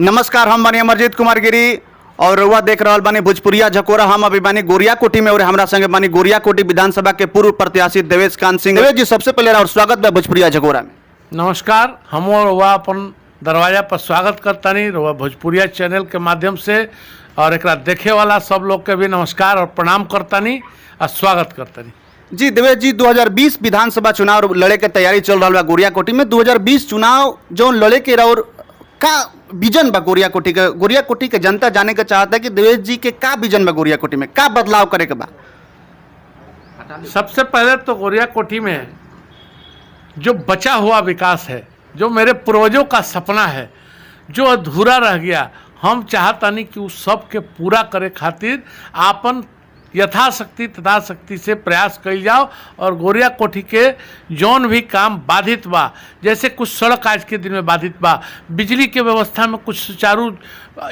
नमस्कार, हम बानी अमरजीत कुमार गिरी और रउआ देख रहल बानी भोजपुरिया झकोरा। हम अभी बानी गोरिया कोठी में और हमरा संगे बानी गोरिया कोठी विधानसभा के पूर्व प्रत्याशी देवेश कांत सिंह। देवेश जी, सबसे पहले और स्वागत बा भोजपुरिया झकोरा में। नमस्कार, हम और वह अपन दरवाजा पर स्वागत करतानी रउआ भोजपुरिया चैनल के माध्यम से, और एकरा देखे वाला सब लोग के भी नमस्कार और प्रणाम करतानी और स्वागत करतानी। जी देवेश जी, 2020 विधानसभा चुनाव लड़े के तैयारी चल रहा बा गोरिया कोठी में। 2020 चुनाव जो लड़े के और का विजन बा गोरिया कोठी के जनता जाने के चाहता है कि देवेश जी के का विजन बा गोरिया कोठी में, का बदलाव करे के बा। सबसे पहले तो गोरिया कोठी में जो बचा हुआ विकास है, जो मेरे पूर्वजों का सपना है, जो अधूरा रह गया, हम चाहतानी कि उस सब के पूरा करे खातिर आपन यथाशक्ति तथाशक्ति से प्रयास कइल जाओ। और गोरिया कोठी के जौन भी काम बाधित बा, जैसे कुछ सड़क आज के दिन में बाधित बा, बिजली के व्यवस्था में कुछ सुचारू,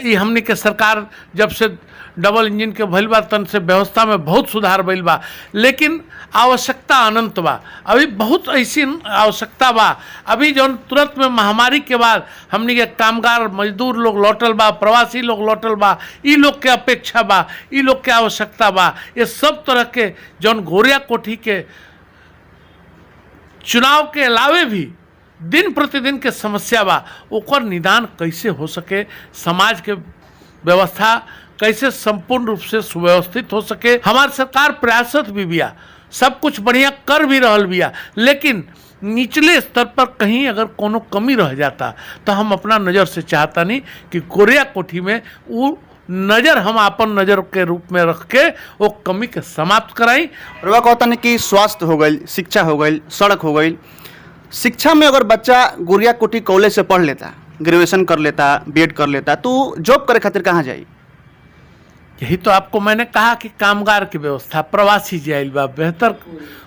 ये हमने के सरकार जब से डबल इंजन के भइल बा तन से व्यवस्था में बहुत सुधार भइल बा, लेकिन आवश्यकता अनंत बा। अभी बहुत ऐसी आवश्यकता बा। अभी जौन तुरंत में महामारी के बाद हमने के कामगार मजदूर लोग लौटल बा, प्रवासी लोग लौटल बा, ई लोग के अपेक्षा बा, ई लोग के आवश्यकता बा। ये सब तरह के जौन गोरिया कोठी के चुनाव के अलावे भी दिन प्रतिदिन के समस्या बा, ओकर निदान कैसे हो सके, समाज के व्यवस्था कैसे संपूर्ण रूप से सुव्यवस्थित हो सके। हमारी सरकार प्रयासरत भी बिया, सब कुछ बढ़िया कर भी रहल बिया, लेकिन निचले स्तर पर कहीं अगर कोनो कमी रह जाता तो हम अपना नज़र से चाहता नहीं कि गोरिया कोठी में वो नज़र हम अपन नज़र के रूप में रख के वो कमी के समाप्त कराई। रउआ कहता नहीं कि स्वास्थ्य हो गई, शिक्षा हो गई, सड़क हो गई। शिक्षा में अगर बच्चा गोरिया कोठी कॉलेज से पढ़ लेता, ग्रेजुएशन कर लेता, बीएड कर लेता, तो जॉब करे खातिर कहाँ जाई? यही तो आपको मैंने कहा कि कामगार की व्यवस्था, प्रवासी जाइल बा, बेहतर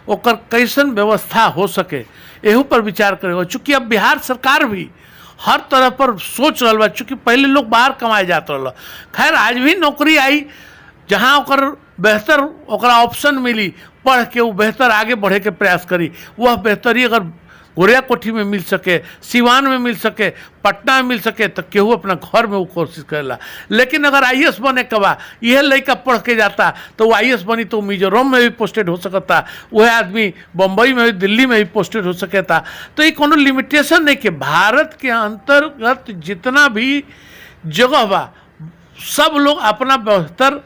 ओकर कैसन व्यवस्था हो सके, एहू पर विचार करेगा। चूँकि अब बिहार सरकार भी हर तरह पर सोच रहा बा। चूँकि पहले लोग बाहर कमाए जाते रहा, खैर आज भी नौकरी आई जहाँ ओकर बेहतर ओकरा ऑप्शन मिली, पढ़ के वो बेहतर आगे बढ़े के प्रयास करी। वह बेहतरी अगर गोरिया कोठी में मिल सके, सिवान में मिल सके, पटना में मिल सके, तो केहू अपना घर में वो कोशिश करेला। लेकिन अगर आईएएस बने के बा, यह लड़का पढ़ के जाता तो वो आईएएस बनी तो मिजोरम में भी पोस्टेड हो सकता, वह आदमी बम्बई में भी, दिल्ली में भी पोस्टेड हो सकता। तो ये कोनो लिमिटेशन नहीं कि भारत के अंतर्गत जितना भी जगह बा, सब लोग अपना बेहतर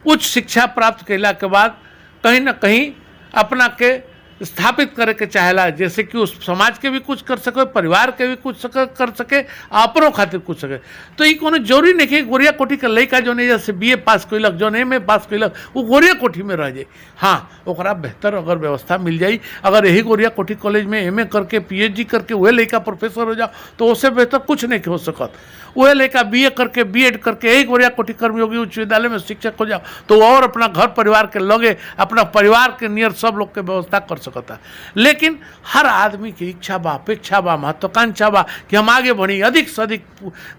उच्च शिक्षा प्राप्त कैला के बाद कहीं ना कहीं अपना के स्थापित करे के चाहेला, जैसे कि उस समाज के भी कुछ कर सके, परिवार के भी कुछ कर सके, अपनों खातिर कुछ सके। तो ये कोनो जरूरी नहीं कि गोरिया कोठी के लड़का जो नहीं जैसे बीए पास कैलक, जो एमए पास कैलक, वो गोरिया कोठी में रह जाए। हाँ, ओकरा बेहतर अगर व्यवस्था मिल जाई, अगर यही गोरिया कोठी कॉलेज में एमए करके पीएचडी करके वह लड़का प्रोफेसर हो जाओ, तो उससे बेहतर कुछ नहीं हो सकत। वह लड़का बीए करके बीएड करके यही गोरिया कोठी कर्मयोगी उच्च विद्यालय में शिक्षक हो जाओ, तो और अपना घर परिवार के लगे, अपना परिवार के नियर सब लोग के व्यवस्था कर सकता। लेकिन हर आदमी की इच्छा बा, अपेक्षा बा, महत्वाकांक्षा बा कि हम आगे बढ़ी, अधिक से अधिक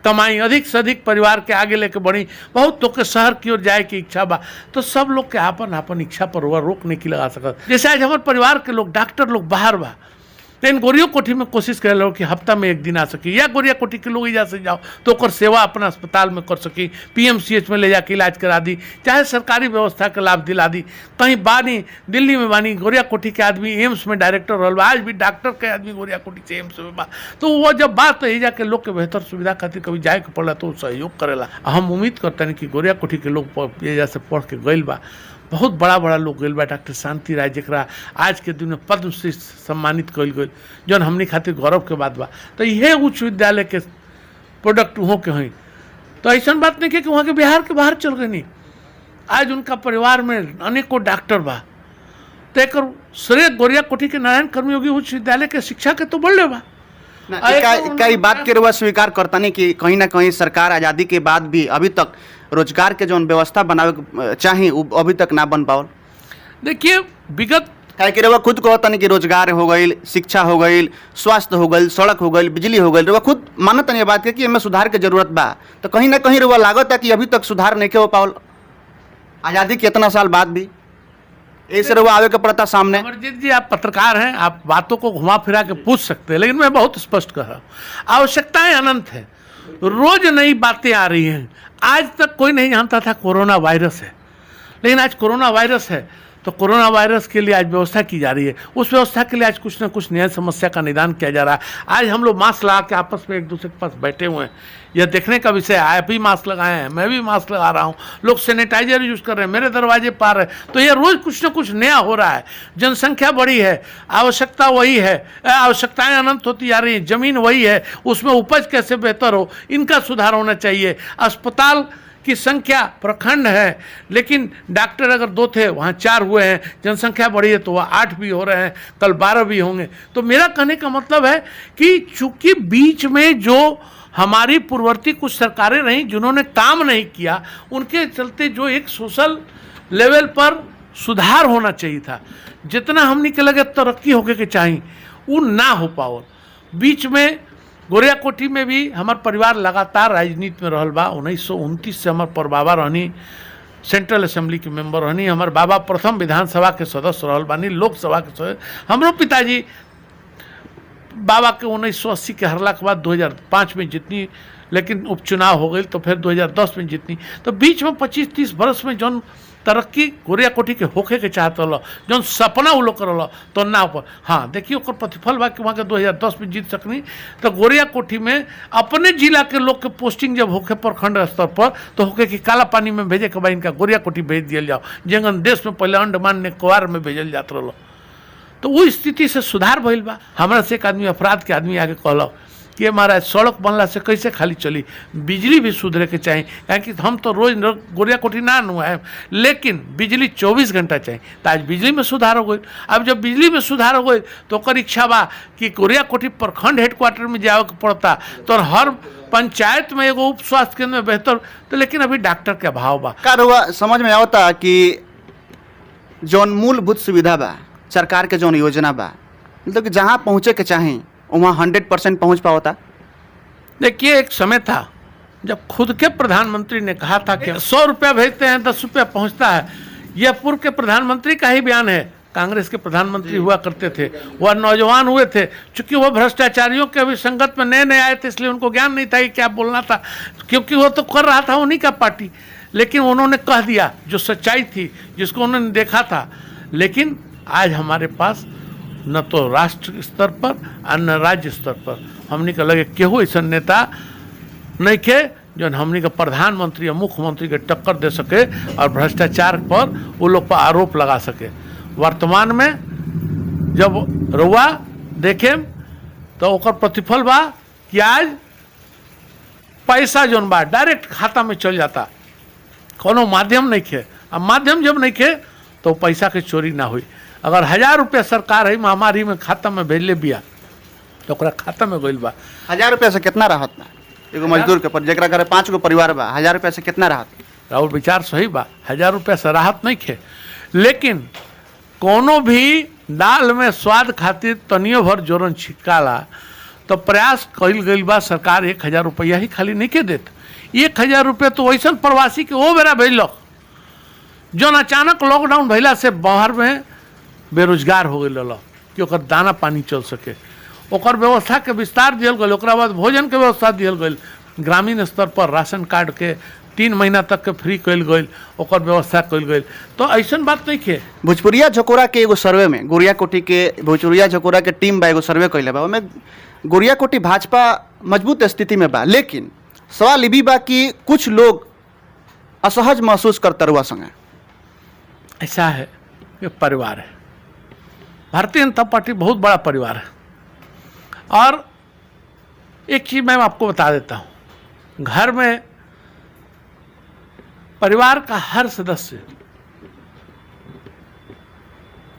कमाई, अधिक से अधिक परिवार के आगे लेके बढ़ी। बहुत लोग के शहर की ओर जाए की इच्छा बा, तो सब लोग के अपन इच्छा पर रोक नहीं की लगा सकता। जैसे आज हमारे परिवार के लोग, डॉक्टर लोग बाहर बा, लेकिन गोरिया कोठी में कोशिश कर लो कि हफ्ता में एक दिन आ सकी, या गोरिया कोठी के लोग इजा से जाओ तो ओकर सेवा अपना अस्पताल में कर सकी, पीएमसीएच में ले जाके इलाज करा दी, चाहे सरकारी व्यवस्था के लाभ दिला दी। कहीं बानी दिल्ली में बानी गोरिया कोठी के आदमी एम्स में डायरेक्टर रहल बा, आज भी डॉक्टर के आदमी गोरिया कोठी से एम्स में बा। तो वो जब बात तो जाके लोग के बेहतर सुविधा खातिर कभी जाए के पड़ला तो सहयोग करेला। हम उम्मीद करते हैं कि गोरिया कोठी के लोग एजा से पढ़ के गइल बा, बहुत बड़ा बड़ा लोग गइल बा। डॉक्टर शांति राय जरा आज के दिन में पद्मश्री सम्मानित कइल गइल, जौन हमनी खातिर गौरव के बात बा। तो यह उच्च विद्यालय के प्रोडक्ट वहाँ के हैं, तो ऐसा बात नहीं कि वहाँ के बिहार के बाहर चल गए। नहीं, आज उनका परिवार में अनेकों डॉक्टर बा, तो एक श्रेय गोरिया कोठी के नारायण कर्मयोगी उच्च विद्यालय के शिक्षा के तो बढ़ले बा। कई बात के रुआ स्वीकार करता नहीं कि कहीं ना कहीं सरकार आज़ादी के बाद भी अभी तक रोजगार के जो व्यवस्था बनावे चाहे अभी तक ना बन पाओ। देखिए, विगत कि रुआ खुद कहता नहीं कि रोजगार हो गई, शिक्षा हो गई, स्वास्थ्य हो गई, सड़क हो गई, बिजली हो गई, रुआ खुद मानता नहीं बात के कि इनमें सुधार के जरूरत बा। तो कहीं ना कहीं रुआ लागत है कि अभी तक सुधार नहीं हो पाओ आज़ादी के इतना साल बाद भी। ऐसे रहुआ आवे का पड़ता सामने। अमरजीत जी, आप पत्रकार हैं, आप बातों को घुमा फिरा के पूछ सकते हैं, लेकिन मैं बहुत स्पष्ट कर रहा हूँ, आवश्यकताएं अनंत हैं। रोज नई बातें आ रही हैं। आज तक कोई नहीं जानता था कोरोना वायरस है, लेकिन आज कोरोना वायरस है तो कोरोना वायरस के लिए आज व्यवस्था की जा रही है। उस व्यवस्था के लिए आज कुछ ना कुछ नया समस्या का निदान किया जा रहा है। आज हम लोग मास्क लगा के आपस में एक दूसरे के पास बैठे हुए हैं, यह देखने का विषय है। आप भी मास्क लगाए हैं, मैं भी मास्क लगा रहा हूँ, लोग सैनिटाइजर यूज कर रहे हैं, मेरे दरवाजे पार है। तो ये रोज़ कुछ ना कुछ नया हो रहा है। जनसंख्या बढ़ी है, आवश्यकता वही है, आवश्यकताएं अनंत होती जा रही हैं, ज़मीन वही है, उसमें उपज कैसे बेहतर हो, इनका सुधार होना चाहिए। अस्पताल की संख्या प्रखंड है, लेकिन डॉक्टर अगर 2 थे वहाँ 4 हुए हैं, जनसंख्या बढ़ी है तो वह 8 भी हो रहे हैं, कल 12 भी होंगे। तो मेरा कहने का मतलब है कि चूंकि बीच में जो हमारी पूर्ववर्ती कुछ सरकारें रहीं जिन्होंने काम नहीं किया, उनके चलते जो एक सोशल लेवल पर सुधार होना चाहिए था, जितना हमने के लगे तरक्की होके के चाहिए, वो ना हो पाओ। बीच में गोरिया कोठी में भी हमार परिवार लगातार राजनीति में रहल बा। 1929 से हमार परबाबा रहनी सेंट्रल असेंबली के मेंबर रहनी, हमार बाबा प्रथम विधानसभा के सदस्य रहल बानी, लोकसभा के सदस्य। हमरो पिताजी बाबा के 1980 के हरला के बाद 2005 में जितनी, लेकिन उपचुनाव हो गई तो फिर 2010 में जितनी। तो बीच में 25-30 बरस में जौन तरक्की गोरिया कोठी के होखे के चाहत रहा, जौन सपना वो लोग करल तो ना ऊपर। हाँ देखिए ओकर प्रतिफल बा कि वहाँ के 2010 में जीत सकनी। तो गोरिया कोठी में अपने जिला के लोग के पोस्टिंग जब होखे प्रखंड स्तर पर, तो होके कि काला पानी में भेजे के बाद इनका गोरिया कोठी भेज दिया जाओ, जंगन देश में पहले अंडमान निकोबार में भेजल जात रहा। तो वो स्थिति से सुधार भइल बा। हमारा से एक आदमी अपराध के आदमी आगे कहल कि महाराज सड़क बनला से कैसे खाली चली, बिजली भी सुधरे के चाहिए, क्योंकि हम तो रोज गोरिया कोठी ना है, लेकिन बिजली 24 घंटा चाहिए। तो आज बिजली में सुधार हो गई। अब जब बिजली में सुधार हो गई तो ओकर इच्छा बा कि गोरिया कोठी प्रखंड हेडक्वार्टर में जावे के पड़ता, तो हर पंचायत में एगो उप स्वास्थ्य केंद्र में बेहतर। तो लेकिन अभी डॉक्टर के अभाव बा। का रुआ समझ में आवता कि जौन मूलभूत सुविधा बा, सरकार के जौन योजना बा, मतलब कि जहाँ पहुँचे के चाहें वहाँ 100% पहुँच पाता? देखिए एक समय था जब खुद के प्रधानमंत्री ने कहा था कि 100 रुपया भेजते हैं 10 रुपया पहुँचता है। यह पूर्व के प्रधानमंत्री का ही बयान है। कांग्रेस के प्रधानमंत्री हुआ करते थे, वह नौजवान हुए थे, चूंकि वह भ्रष्टाचारियों के अभी संगत में नए नए आए थे, इसलिए उनको ज्ञान नहीं था कि क्या बोलना था, क्योंकि वो तो कर रहा था उन्हीं का पार्टी। लेकिन उन्होंने कह दिया जो सच्चाई थी, जिसको उन्होंने देखा था। लेकिन आज हमारे पास न तो राष्ट्र स्तर पर और न राज्य स्तर पर हमने का लगे केहू ऐसा नेता नहीं के जो हमने का प्रधानमंत्री या मुख्यमंत्री के टक्कर दे सके और भ्रष्टाचार पर वो लोग पर आरोप लगा सके। वर्तमान में जब रुआ देखे तो ओकर प्रतिफल बा कि आज पैसा जोन बा डायरेक्ट खाता में चल जाता, कोनो माध्यम नहीं खे। अब माध्यम जब नहीं खे तो पैसा के चोरी ना हुई। अगर 1000 रुपया सरकार है महामारी में खाता में भेजले बिया तो ओकरा खाता में गइल बा। 1000 रुपया से कितना राहत बा एगो मजदूर के पर, जेकरा घरे 5 गो परिवार बा? 1000 रुपया से कितना राहत? और विचार सही बा, 1000 रुपया से राहत नहीं खे, लेकिन कोनो भी दाल में स्वाद खातिर तनियो भर जोरन छिटकाला तो प्रयास कइल गइल बा। सरकार 1000 रुपया ही खाली नहीं के देत, 1000 रुपया तो वैसा प्रवासी के वो बेरा भेजलक जौन अचानक लॉकडाउन भैला से बाहर में बेरोजगार हो गई कि ओकर दाना पानी चल सके। ओकर व्यवस्था के विस्तार दियल गई, ओकरा बाद भोजन के व्यवस्था दियल गई। ग्रामीण स्तर पर राशन कार्ड के 3 महीना तक के फ्री कल गई, ओकर व्यवस्था कल गई। तो ऐसा बात नहीं खे। भोजपुरिया झकोरा के एगो सर्वे में गोरिया कोठी के भोजपुरिया झकोरा के टीम बा एगो सर्वे कैले बा, ओमे गोरिया कोठी भाजपा मजबूत स्थिति में बा, लेकिन सवाल भी बा कि कुछ लोग असहज महसूस करता रुआ संगे। ऐसा है कि परिवार है, भारतीय जनता पार्टी बहुत बड़ा परिवार है। और एक चीज़ मैं आपको बता देता हूँ, घर में परिवार का हर सदस्य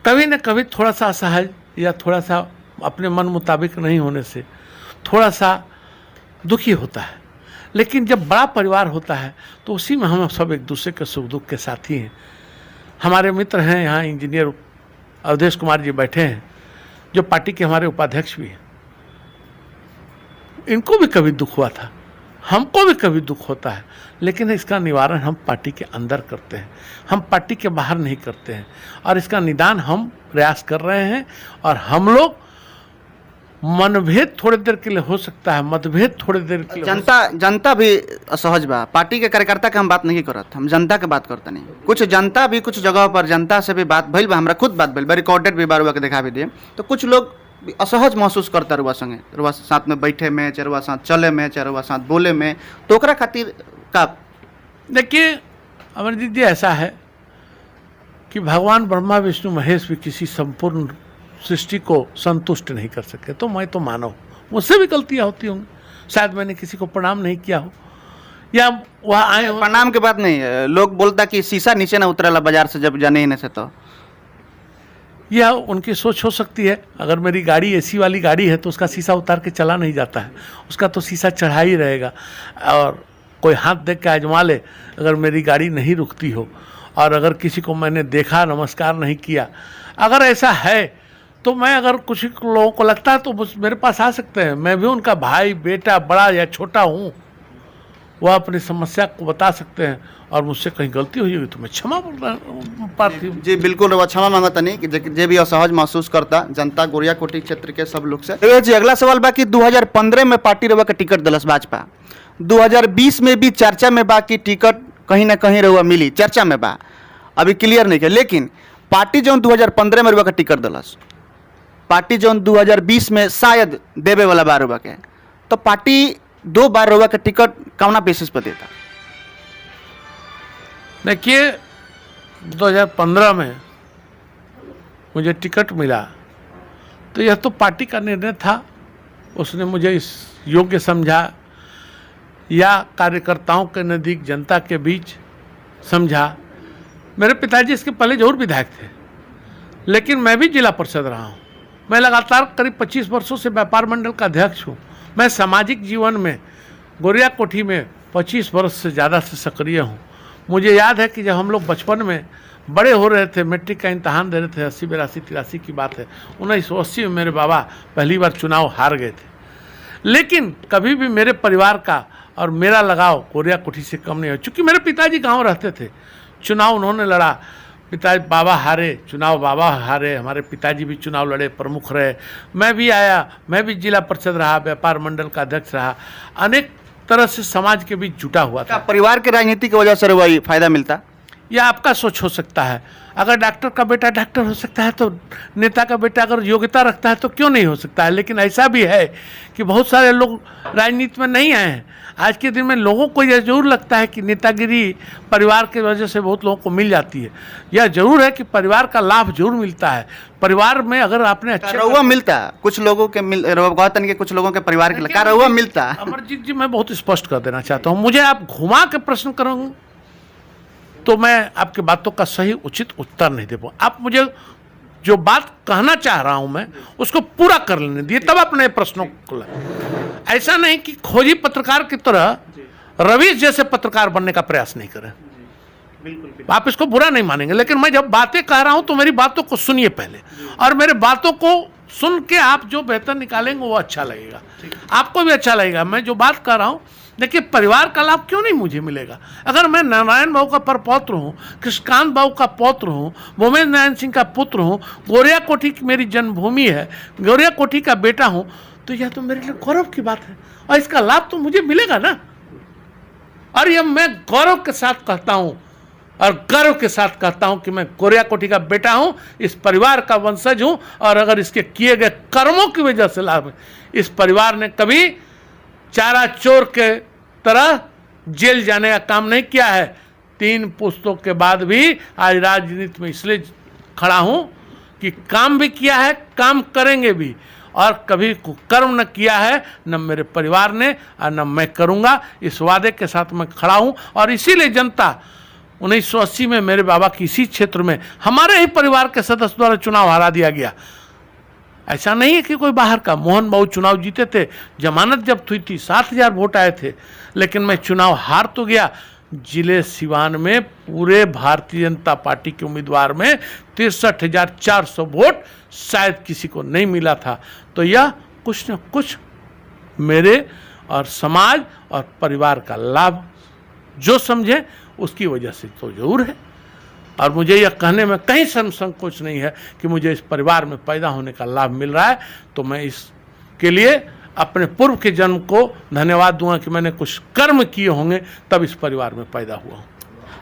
कभी न कभी थोड़ा सा असहज या थोड़ा सा अपने मन मुताबिक नहीं होने से थोड़ा सा दुखी होता है। लेकिन जब बड़ा परिवार होता है तो उसी में हम सब एक दूसरे के सुख दुख के साथी हैं। हमारे मित्र हैं यहाँ इंजीनियर अवधेश कुमार जी बैठे हैं, जो पार्टी के हमारे उपाध्यक्ष भी हैं। इनको भी कभी दुख हुआ था, हमको भी कभी दुख होता है, लेकिन इसका निवारण हम पार्टी के अंदर करते हैं, हम पार्टी के बाहर नहीं करते हैं। और इसका निदान हम प्रयास कर रहे हैं। और हम लोग मनभेद थोड़ी देर के लिए हो सकता है, मतभेद थोड़ी देर के लिए जनता भी असहज बा। पार्टी के कार्यकर्ता के हम बात नहीं करत, हम जनता के बात करते नहीं। कुछ जनता भी कुछ जगह पर जनता से भी बात भइल बा, हमरा खुद बात भइल बा, रिकॉर्डेड भी बार के दिखा भी दिए। तो कुछ लोग असहज महसूस करता रुआ संगे, रुआ साथ में बैठे में, चाहे रुआ साथ चले में, चाहे रुआ साथ बोले में, तो ओकरा खातिर का? देखिए अमरजीत जी, ऐसा है कि भगवान ब्रह्मा विष्णु महेश भी किसी संपूर्ण सृष्टि को संतुष्ट नहीं कर सके। तो मैं तो मानव, मुझसे भी गलतियां होती होंगी, शायद मैंने किसी को प्रणाम नहीं किया हो या वहाँ आए हो। प्रणाम के बात नहीं है, लोग बोलता कि शीशा नीचे ना उतरेला बाजार से जब जाने ही नहीं से, तो यह उनकी सोच हो सकती है। अगर मेरी गाड़ी एसी वाली गाड़ी है तो उसका शीशा उतार के चला नहीं जाता है, उसका तो शीशा चढ़ा ही रहेगा। और कोई हाथ देख के आजमा ले, अगर मेरी गाड़ी नहीं रुकती हो और अगर किसी को मैंने देखा नमस्कार नहीं किया, अगर ऐसा है तो मैं, अगर कुछ लोगों को लगता है तो मेरे पास आ सकते हैं। मैं भी उनका भाई, बेटा, बड़ा या छोटा हूँ, वह अपनी समस्या को बता सकते हैं और मुझसे कहीं गलती हुई होगी तो मैं क्षमा प्रार्थी हूँ। जी बिल्कुल, रवा क्षमा मांगता नहीं कि जे भी असहज महसूस करता जनता गोरिया कोठी क्षेत्र के सब लोग से। जी अगला सवाल बा कि 2015 में पार्टी रवा के टिकट दिलस भाजपा, 2020 में भी चर्चा में बा कि टिकट कहीं ना कहीं रवा मिली, चर्चा में बा, अभी क्लियर नहीं है। लेकिन पार्टी जो 2015 में रवा के टिकट दिलस, पार्टी जो 2020 में शायद देवे वाला बार रवा के, तो पार्टी 2 बार रवा के टिकट कौना बेसिस पर देता? देखिए 2015 में मुझे टिकट मिला तो यह तो पार्टी का निर्णय था, उसने मुझे इस योग्य समझा या कार्यकर्ताओं के नज़दीक जनता के बीच समझा। मेरे पिताजी इसके पहले जरूर विधायक थे, लेकिन मैं भी जिला परिषद रहा हूँ। मैं लगातार करीब 25 वर्षों से व्यापार मंडल का अध्यक्ष हूँ। मैं सामाजिक जीवन में गोरिया कोठी में 25 वर्ष से ज़्यादा से सक्रिय हूँ। मुझे याद है कि जब हम लोग बचपन में बड़े हो रहे थे, मैट्रिक का इम्तहान दे रहे थे, 80, 82, 83 की बात है, 1980 में मेरे बाबा पहली बार चुनाव हार गए थे। लेकिन कभी भी मेरे परिवार का और मेरा लगाव गोरिया कोठी से कम नहीं हो, चूँकि मेरे पिताजी गाँव रहते थे, चुनाव उन्होंने लड़ा, बाबा हारे, चुनाव बाबा हारे, हमारे पिताजी भी चुनाव लड़े, प्रमुख रहे, मैं भी आया, मैं भी जिला परिषद रहा, व्यापार मंडल का अध्यक्ष रहा, अनेक तरह से समाज के बीच जुटा हुआ था। परिवार के राजनीति की वजह से वही फायदा मिलता? यह आपका सोच हो सकता है। अगर डॉक्टर का बेटा डॉक्टर हो सकता है तो नेता का बेटा अगर योग्यता रखता है तो क्यों नहीं हो सकता है। लेकिन ऐसा भी है कि बहुत सारे लोग राजनीति में नहीं आए हैं। आज के दिन में लोगों को यह जरूर लगता है कि नेतागिरी परिवार की वजह से बहुत लोगों को मिल जाती है। यह जरूर है कि परिवार का लाभ जरूर मिलता है। परिवार में अगर आपने अच्छा मिलता, कुछ लोगों के कुछ लोगों के परिवार के रहुआ मिलता। अमरजीत जी, मैं बहुत स्पष्ट कर देना चाहता हूँ, मुझे आप घुमा के प्रश्न करोगे तो मैं आपकी बातों का सही उचित उत्तर नहीं दे पाऊँ। आप मुझे जो बात कहना चाह रहा हूं मैं उसको पूरा कर लेने दिए, तब अपने प्रश्नों को। ऐसा नहीं कि खोजी पत्रकार की तरह रवीश जैसे पत्रकार बनने का प्रयास नहीं करें। आप इसको बुरा नहीं मानेंगे, लेकिन मैं जब बातें कह रहा हूं तो मेरी बातों को सुनिए पहले, और मेरे बातों को सुन के आप जो बेहतर निकालेंगे वो अच्छा लगेगा, आपको भी अच्छा लगेगा। मैं जो बात कर रहा हूं, देखिए परिवार का लाभ क्यों नहीं मुझे मिलेगा। अगर मैं नारायण बाबू का परपौत्र हूँ, कृष्णकांत बाबू का पौत्र हूँ, भूमेंद्र नारायण सिंह का पुत्र हूँ, गोरिया कोठी की मेरी जन्मभूमि है, गोरिया कोठी का बेटा हूँ, तो यह तो मेरे लिए गौरव की बात है और इसका लाभ तो मुझे मिलेगा ना। और यह मैं गौरव के साथ कहता हूँ और गर्व के साथ कहता हूँ कि मैं गोरिया कोठी का बेटा हूँ, इस परिवार का वंशज हूँ, और अगर इसके किए गए कर्मों की वजह से लाभ है। इस परिवार ने कभी चारा चोर के तरह जेल जाने का काम नहीं किया है। 3 पुस्तकों के बाद भी आज राजनीति में इसलिए खड़ा हूं कि काम भी किया है, काम करेंगे भी, और कभी कर्म न किया है न मेरे परिवार ने और न मैं करूंगा। इस वादे के साथ मैं खड़ा हूं, और इसीलिए जनता 1980 में मेरे बाबा की इसी क्षेत्र में हमारे ही परिवार के सदस्य द्वारा चुनाव हरा दिया गया। ऐसा नहीं है कि कोई बाहर का। मोहन बाबू चुनाव जीते थे, जमानत जब्त हुई थी, 7,000 वोट आए थे, लेकिन मैं चुनाव हार तो गया। जिले सिवान में पूरे भारतीय जनता पार्टी के उम्मीदवार में 63,400 वोट शायद किसी को नहीं मिला था। तो यह कुछ न कुछ मेरे और समाज और परिवार का लाभ जो समझे उसकी वजह से तो जरूर है। और मुझे यह कहने में कहीं संकोच नहीं है कि मुझे इस परिवार में पैदा होने का लाभ मिल रहा है, तो मैं इसके के लिए अपने पूर्व के जन्म को धन्यवाद दूंगा कि मैंने कुछ कर्म किए होंगे तब इस परिवार में पैदा हुआ हूँ।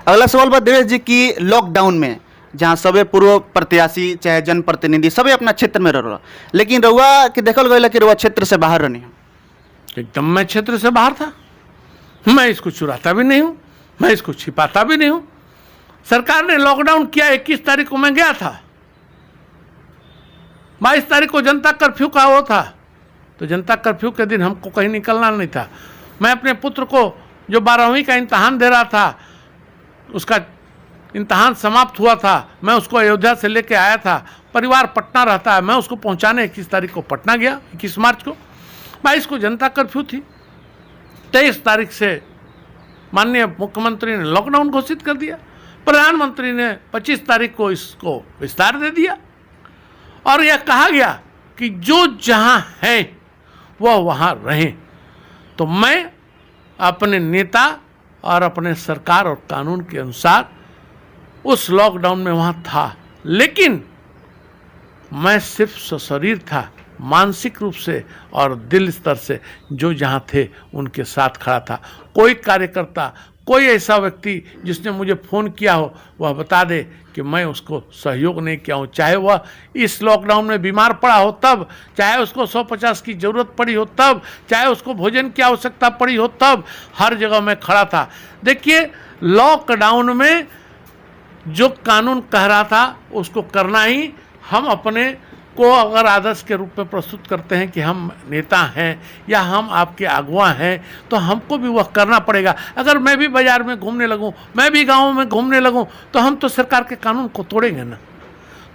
अगला सवाल बा देवेश जी की लॉकडाउन में जहाँ सबे पूर्व प्रत्याशी चाहे जनप्रतिनिधि सबे अपना क्षेत्र में रह, लेकिन रउआ के देखल गया कि रउआ क्षेत्र से बाहर रहनी है। एकदम मैं क्षेत्र से बाहर था। मैं इसको चुराता भी नहीं हूँ, मैं इसको छिपाता भी नहीं हूँ। सरकार ने लॉकडाउन किया, 21 तारीख को मैं गया था, 22 तारीख को जनता कर्फ्यू का वो था, तो जनता कर्फ्यू के दिन हमको कहीं निकलना नहीं था। मैं अपने पुत्र को जो 12वीं का इम्तहान दे रहा था, उसका इम्तहान समाप्त हुआ था, मैं उसको अयोध्या से लेके आया था। परिवार पटना रहता है, मैं उसको पहुंचाने 21 तारीख को पटना गया, 21 मार्च को। 22 को जनता कर्फ्यू थी। 23 तारीख से माननीय मुख्यमंत्री ने लॉकडाउन घोषित कर दिया। प्रधानमंत्री ने 25 तारीख को इसको विस्तार दे दिया और यह कहा गया कि जो जहां है वह वहां रहे। तो मैं अपने नेता और अपने सरकार और कानून के अनुसार उस लॉकडाउन में वहां था, लेकिन मैं सिर्फ सशरीर था, मानसिक रूप से और दिल स्तर से जो जहाँ थे उनके साथ खड़ा था। कोई कार्यकर्ता, कोई ऐसा व्यक्ति जिसने मुझे फ़ोन किया हो वह बता दे कि मैं उसको सहयोग नहीं किया हूँ, चाहे वह इस लॉकडाउन में बीमार पड़ा हो तब, चाहे उसको 150 की ज़रूरत पड़ी हो तब, चाहे उसको भोजन की आवश्यकता पड़ी हो तब, हर जगह मैं खड़ा था। देखिए, लॉकडाउन में जो कानून कह रहा था उसको करना ही, हम अपने को अगर आदर्श के रूप में प्रस्तुत करते हैं कि हम नेता हैं या हम आपके अगुआ हैं, तो हमको भी वह करना पड़ेगा। अगर मैं भी बाज़ार में घूमने लगूं, मैं भी गाँव में घूमने लगूं, तो हम तो सरकार के कानून को तोड़ेंगे ना।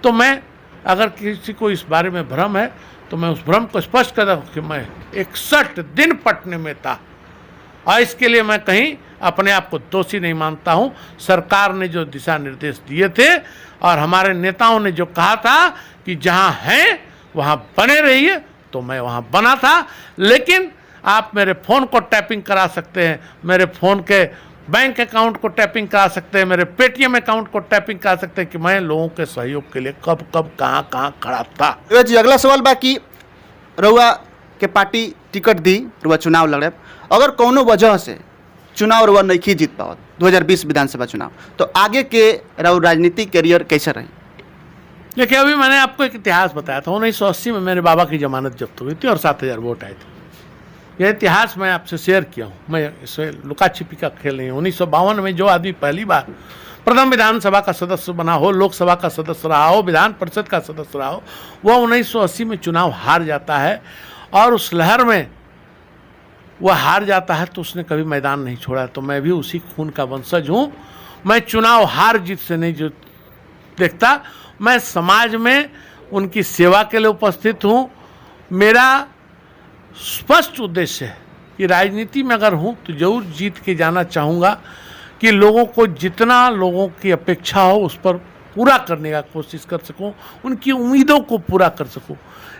तो मैं, अगर किसी को इस बारे में भ्रम है तो मैं उस भ्रम को स्पष्ट कर दूं कि मैं 61 दिन पटने में था और इसके लिए मैं कहीं अपने आप को दोषी नहीं मानता हूं। सरकार ने जो दिशा निर्देश दिए थे और हमारे नेताओं ने जो कहा था कि जहां हैं वहां बने रहिए, तो मैं वहां बना था। लेकिन आप मेरे फ़ोन को टैपिंग करा सकते हैं, मेरे फ़ोन के बैंक अकाउंट को टैपिंग करा सकते हैं, मेरे पेटीएम अकाउंट को टैपिंग करा सकते हैं कि मैं लोगों के सहयोग के लिए कब कब कहाँ कहाँ खड़ा था। जी, अगला सवाल बा कि रउआ के पार्टी टिकट दी, रउआ चुनाव लड़े, अगर कौनो वजह से चुनाव रउआ नहीं जीत पाओ 2020 विधानसभा चुनाव, तो आगे के रउआ राजनीतिक करियर कैसे रही? देखिए, अभी मैंने आपको एक इतिहास बताया था। 1980 में मेरे बाबा की जमानत जब्त हुई थी और 7000 वोट आए थे। यह इतिहास मैं आपसे शेयर किया हूँ, मैं इसे लुका छिपी का खेल नहीं। 1952 में जो आदमी पहली बार प्रथम विधानसभा का सदस्य बना हो, लोकसभा का सदस्य रहा हो, विधान परिषद का सदस्य रहा हो, वह 1980 में चुनाव हार जाता है और उस लहर में वह हार जाता है तो उसने कभी मैदान नहीं छोड़ा। तो मैं भी उसी खून का वंशज हूँ। मैं चुनाव हार जीत से नहीं देखता, मैं समाज में उनकी सेवा के लिए उपस्थित हूँ। मेरा स्पष्ट उद्देश्य है कि राजनीति में अगर हूँ तो जरूर जीत के जाना चाहूँगा कि लोगों को जितना लोगों की अपेक्षा हो उस पर पूरा करने का कोशिश कर सकूँ, उनकी उम्मीदों को पूरा कर सकूँ।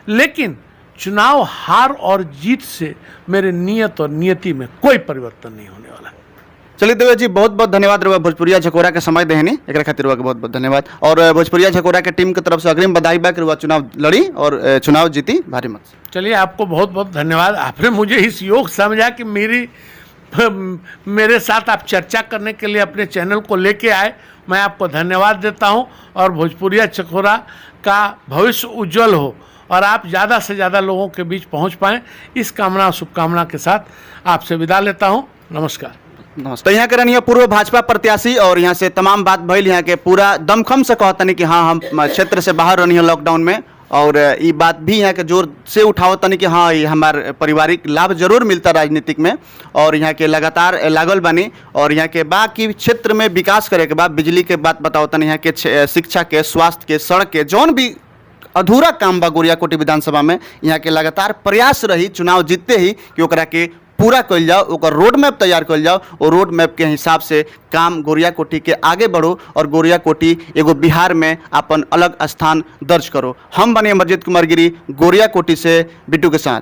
लेकिन चुनाव हार और जीत से मेरे नियत और नियति में कोई परिवर्तन नहीं होने वाला। चलिए देवेश जी, बहुत बहुत धन्यवाद। रउआ भोजपुरिया झकोरा के समय देहनी, एक खातिर रउआ के बहुत बहुत धन्यवाद। और भोजपुरिया झकोरा के टीम की तरफ से अग्रिम बधाई बा कि रउआ चुनाव लड़ी और चुनाव जीती भारी मत से। चलिए, आपको बहुत बहुत धन्यवाद। आपने मुझे इस योग समझा कि मेरे साथ आप चर्चा करने के लिए अपने चैनल को लेके आए। मैं आपको धन्यवाद देता हूं और भोजपुरिया झकोरा का भविष्य उज्जवल हो और आप ज़्यादा से ज़्यादा लोगों के बीच पहुंच पाएँ, इस कामना और शुभकामना के साथ आपसे विदा लेता हूं। नमस्कार। तो यहाँ के रहनी पूर्व भाजपा प्रत्याशी और यहाँ से तमाम बात भइल, यहाँ के पूरा दमखम से कहतनी कि हाँ हम क्षेत्र से बाहर रहनी है लॉकडाउन में, और ये बात भी यहाँ के जोर से उठाओ तनी कि हाँ ये हमारे पारिवारिक लाभ जरूर मिलता राजनीतिक में, और यहाँ के लगातार लागल बनी और यहाँ के बाकी क्षेत्र में विकास करे के बाद बिजली के बात बताओ तनी, यहाँ के शिक्षा के, स्वास्थ्य के, सड़क के, जौन भी अधूरा काम बा गोरियाकोटी विधानसभा में यहाँ के लगातार प्रयास रही चुनाव जीतते ही कि ओकरा के पूरा कल जाओ, ओकर रोड मैप तैयार कल जाओ और रोड मैप के हिसाब से काम गोरियाकोटी के आगे बढ़ो और गोरियाकोटी एगो बिहार में अपन अलग स्थान दर्ज करो। हम बने अमरजीत कुमार गिरी गोरियाकोटी से बिट्टू के साथ।